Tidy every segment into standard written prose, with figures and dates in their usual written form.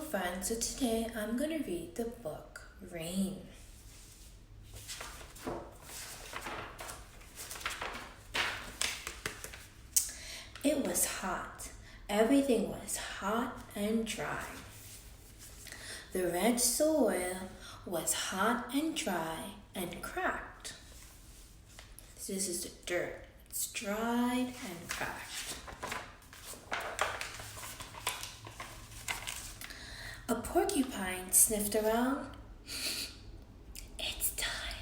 friends, so today I'm going to read the book Rain. It was hot. Everything was hot and dry. The red soil was hot and dry and cracked. This is the dirt. It's dried and cracked. A porcupine sniffed around. It's time,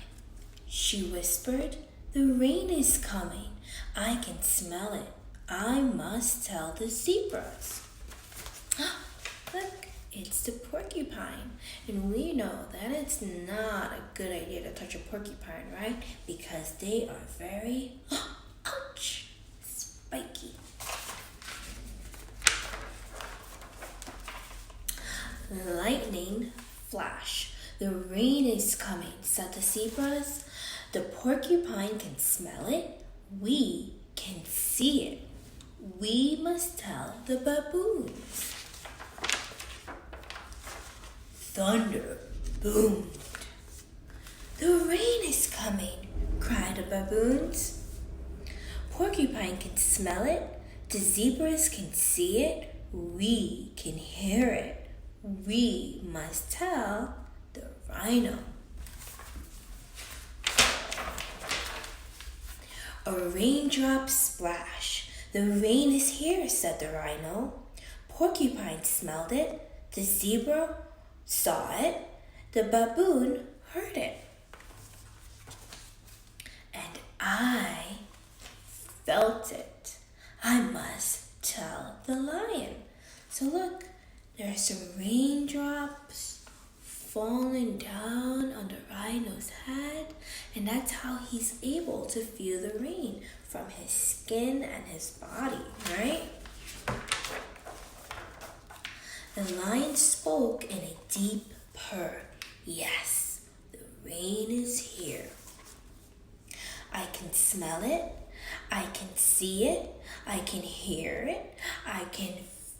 she whispered. The rain is coming. I can smell it. I must tell the zebras. Look, it's the porcupine. And we know that it's not a good idea to touch a porcupine, right? Because they are very, ouch, spiky. Lightning flash. The rain is coming, said the zebras. The porcupine can smell it. We can see it. We must tell the baboons. Thunder boomed. The rain is coming, cried the baboons. Porcupine can smell it. The zebras can see it. We can hear it. We must tell the rhino. A raindrop splash. The rain is here, said the rhino. Porcupine smelled it. The zebra saw it. The baboon heard it. And I felt it. I must tell the lion. So look, there's some raindrops falling down on the rhino's head, and that's how he's able to feel the rain from his skin and his body, right? The lion spoke in a deep purr. Yes, the rain is here. I can smell it. I can see it. I can hear it. I can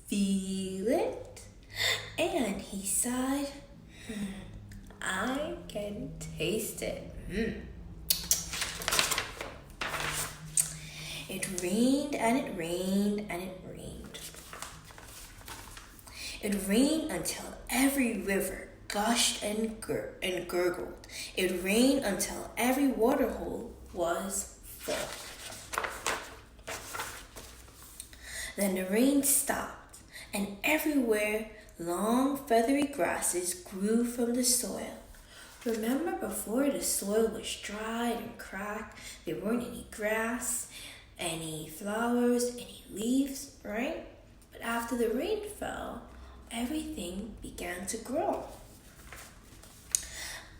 feel it. And he sighed, I can taste it. It rained and it rained and it rained. It rained until every river gushed and gurgled. It rained until every water hole was full. Then the rain stopped, and everywhere long feathery grasses grew from the soil. Remember before the soil was dried and cracked, there weren't any grass, any flowers, any leaves, right? But after the rain fell, everything began to grow.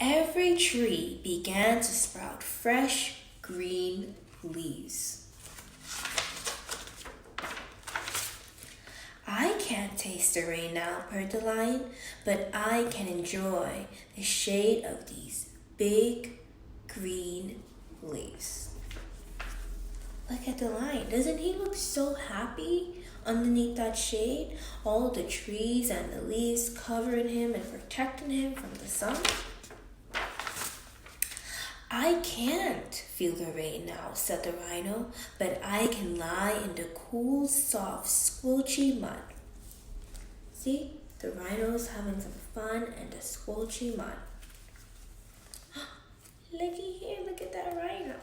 Every tree began to sprout fresh green leaves. I can't taste the rain now, purred the lion, but I can enjoy the shade of these big green leaves. Look at the lion. Doesn't he look so happy underneath that shade? All the trees and the leaves covering him and protecting him from the sun. I can't feel the rain now, said the rhino, but I can lie in the cool, soft, squelchy mud. See, the rhino's having some fun in the squelchy mud. Looky here, look at that rhino.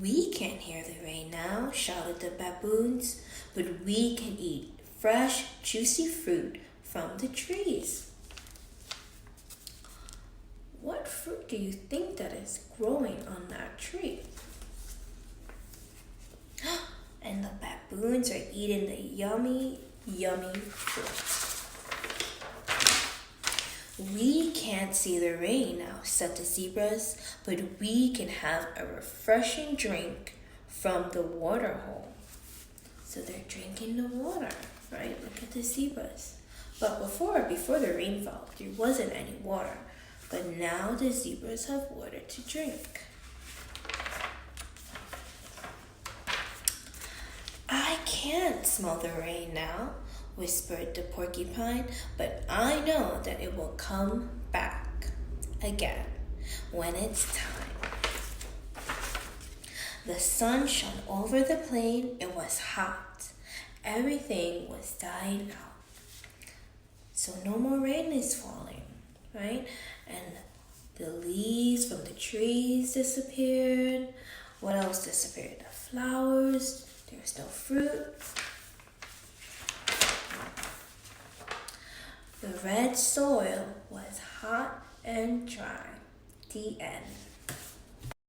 We can't hear the rain now, shouted the baboons, but we can eat fresh, juicy fruit from the trees. What fruit do you think that is growing on that tree? And the baboons are eating the yummy, yummy fruit. We can't see the rain now, said the zebras, but we can have a refreshing drink from the water hole. So they're drinking the water, right? Look at the zebras. But before the rain fell, there wasn't any water. But now the zebras have water to drink. I can't can't smell the rain now," whispered the porcupine, "but I know that it will come back again when it's time." The sun shone over the plain. It was hot. Everything was dying out. So no more rain is falling, right? And the leaves from the trees disappeared. What else disappeared? The flowers. There was no fruit. The red soil was hot and dry. The end.